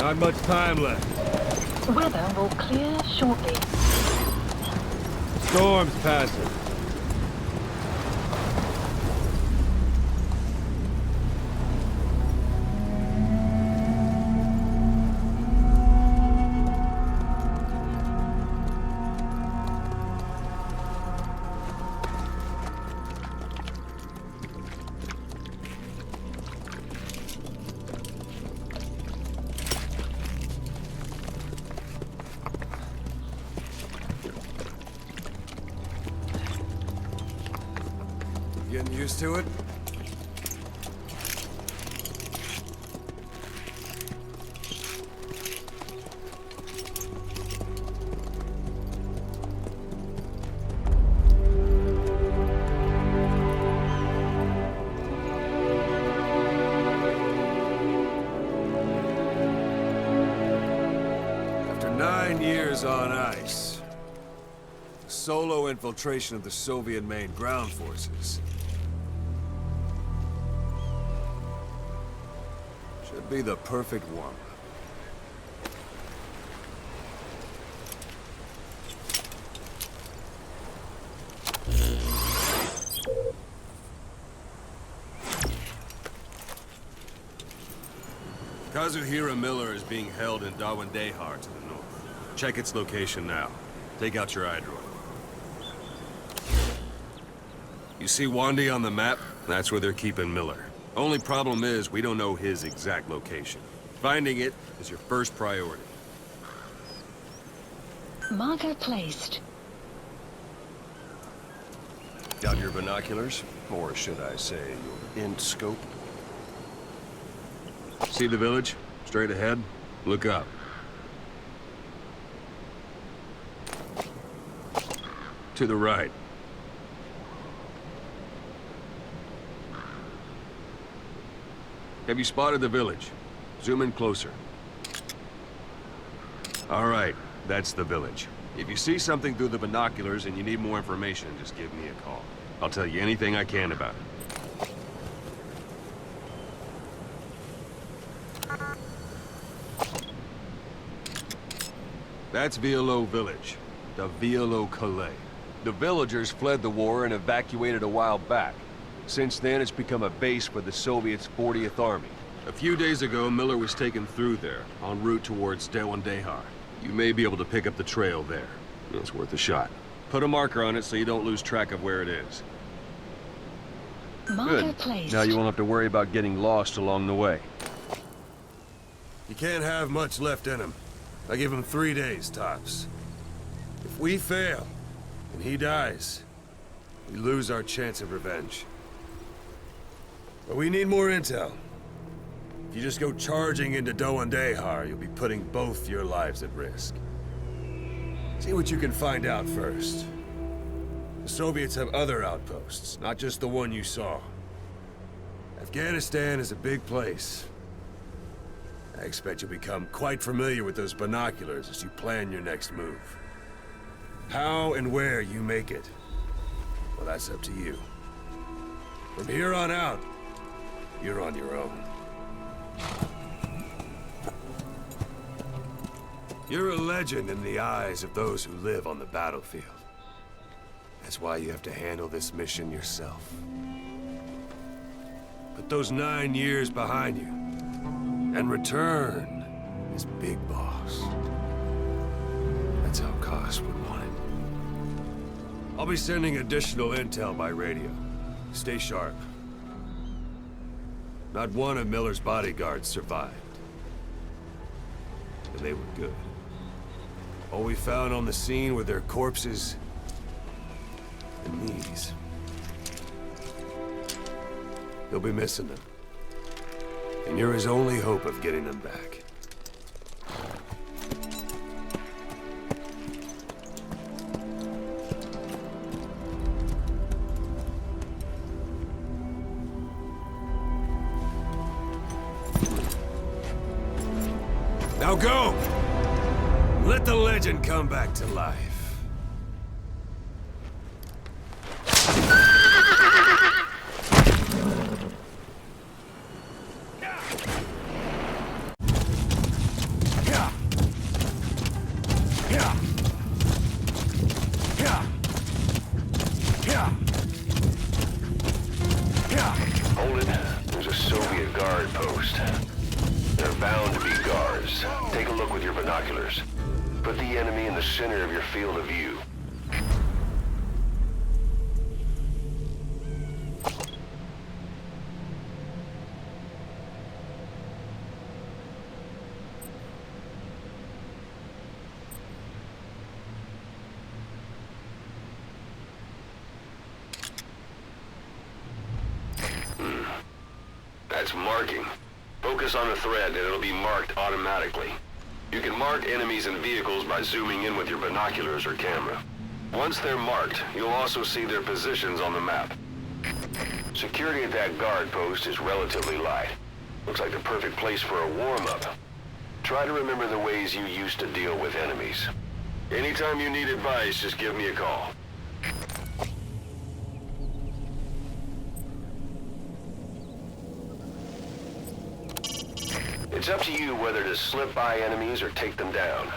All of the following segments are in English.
Not much time left. Weather will clear shortly. Storm's passing. Getting used to it? After 9 years on ice, solo infiltration of the Soviet main ground forces. Should be the perfect warm-up. Kazuhira Miller is being held in Dawandehar to the north. Check its location now. Take out your eye droid. You see Wandy on the map? That's where they're keeping Miller. Only problem is, we don't know his exact location. Finding it is your first priority. Marker placed. Got your binoculars? Or should I say, your scope? See the village? Straight ahead? Look up. To the right. Have you spotted the village? Zoom in closer. All right, that's the village. If you see something through the binoculars and you need more information, just give me a call. I'll tell you anything I can about it. That's Vialo village, the Vialo Calais. The villagers fled the war and evacuated a while back. Since then, it's become a base for the Soviets' 40th Army. A few days ago, Miller was taken through there, en route towards Dawandehar. You may be able to pick up the trail there. It's worth a shot. Put a marker on it so you don't lose track of where it is. Marker Good. placed. Now you won't have to worry about getting lost along the way. You can't have much left in him. I give him 3 days, tops. If we fail, and he dies, we lose our chance of revenge. But we need more intel. If you just go charging into Dawandehar, you'll be putting both your lives at risk. See what you can find out first. The Soviets have other outposts, not just the one you saw. Afghanistan is a big place. I expect you'll become quite familiar with those binoculars as you plan your next move. How and where you make it, well, that's up to you. From here on out, you're on your own. You're a legend in the eyes of those who live on the battlefield. That's why you have to handle this mission yourself. Put those 9 years behind you, and return as Big Boss. That's how Koss would want it. I'll be sending additional intel by radio. Stay sharp. Not one of Miller's bodyguards survived. And they were good. All we found on the scene were their corpses and these. You'll be missing them. And you're his only hope of getting them back. Now go! Let the legend come back to life. guards. Take a look with your binoculars. Put the enemy in the center of your field of view. That's marking. Focus on the thread and it'll be marked automatically. You can mark enemies and vehicles by zooming in with your binoculars or camera. Once they're marked, you'll also see their positions on the map. Security at that guard post is relatively light. Looks like the perfect place for a warm-up. Try to remember the ways you used to deal with enemies. Anytime you need advice, just give me a call. It's up to you whether to slip by enemies or take them down.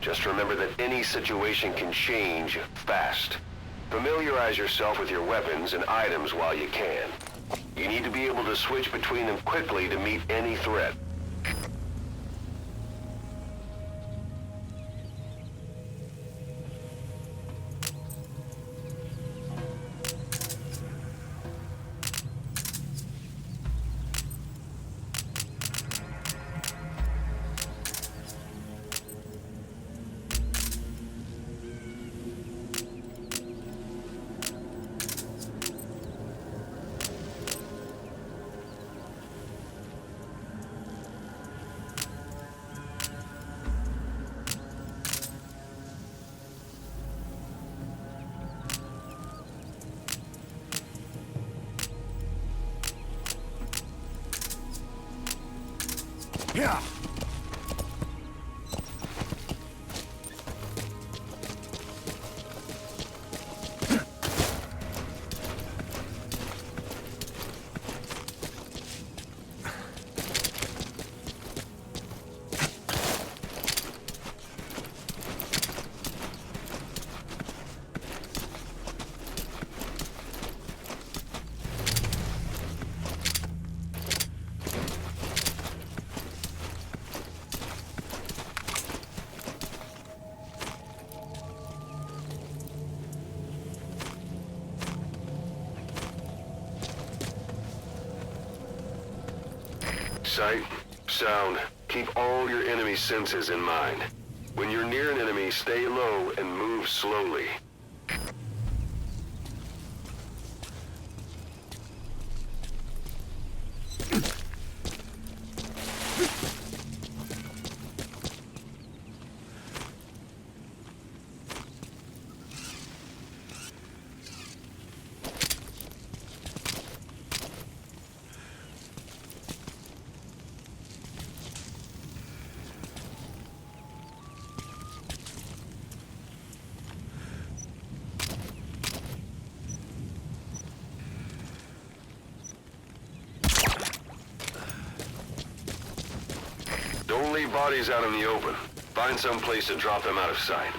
Just remember that any situation can change fast. Familiarize yourself with your weapons and items while you can. You need to be able to switch between them quickly to meet any threat. Yeah. Sight, sound, keep all your enemy senses in mind. When you're near an enemy, stay low and move slowly. Don't leave bodies out in the open. Find some place to drop them out of sight.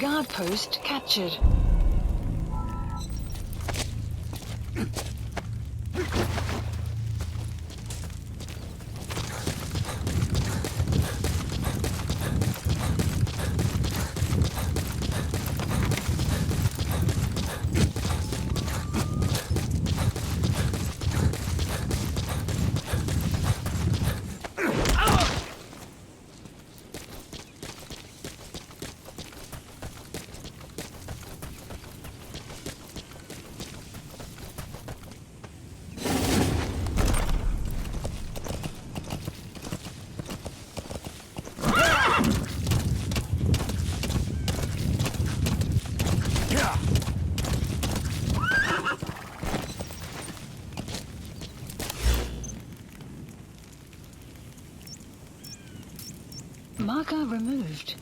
Guard post captured. Marker removed.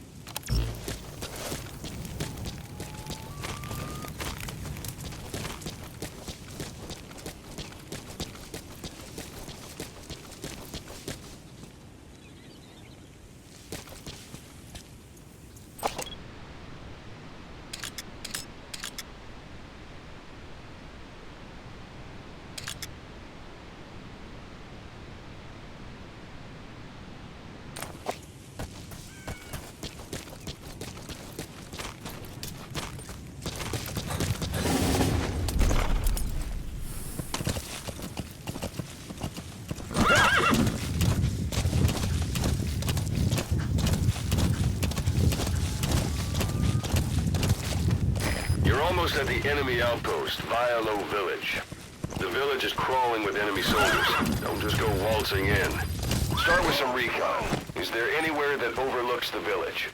Almost at the enemy outpost, Vialo Village. The village is crawling with enemy soldiers. Don't just go waltzing in. Start with some recon. Is there anywhere that overlooks the village?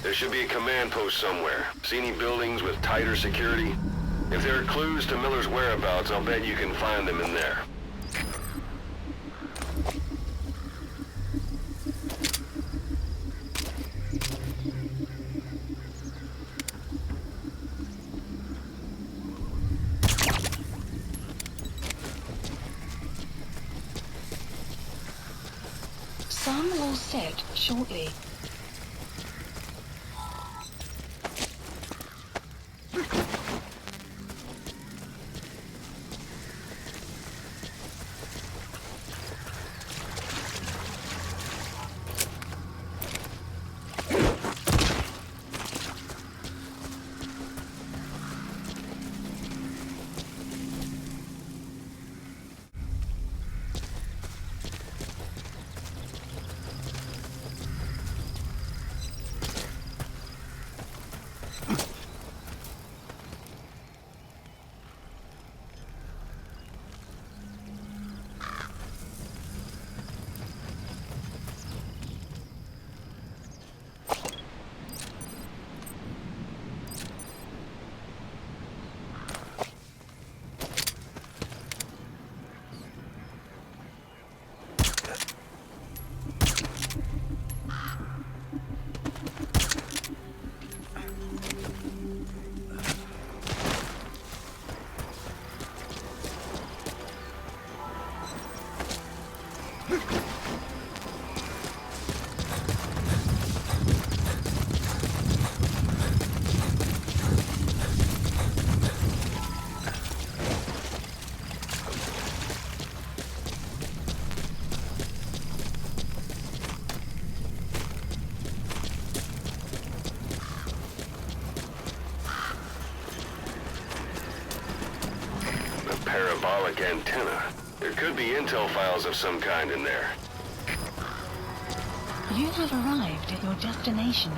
There should be a command post somewhere. See any buildings with tighter security? If there are clues to Miller's whereabouts, I'll bet you can find them in there. Alarm will set shortly. Parabolic antenna. There could be intel files of some kind in there. You have arrived at your destination.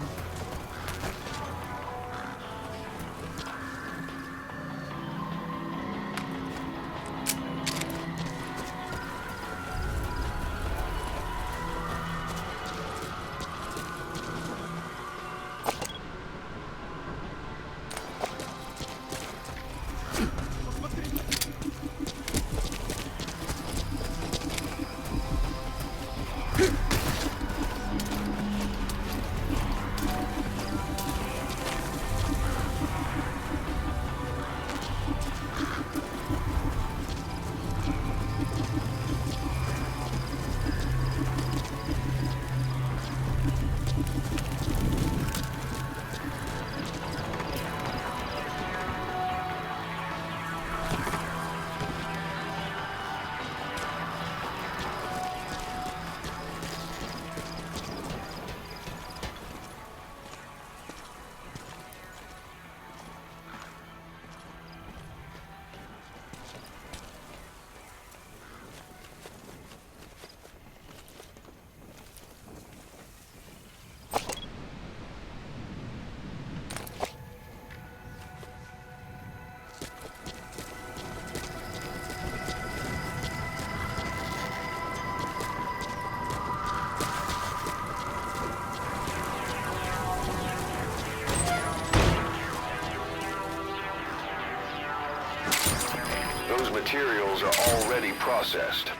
Those materials are already processed.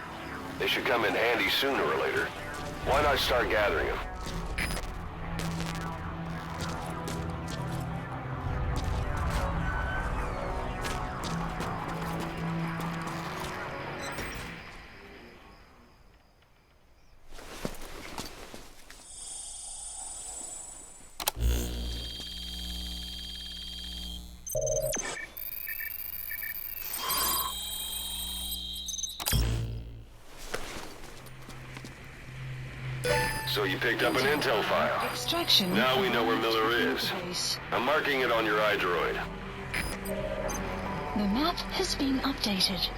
They should come in handy sooner or later. Why not start gathering them? So you picked up an intel file. Extraction. Now we know where Miller is. Place. I'm marking it on your iDroid. The map has been updated.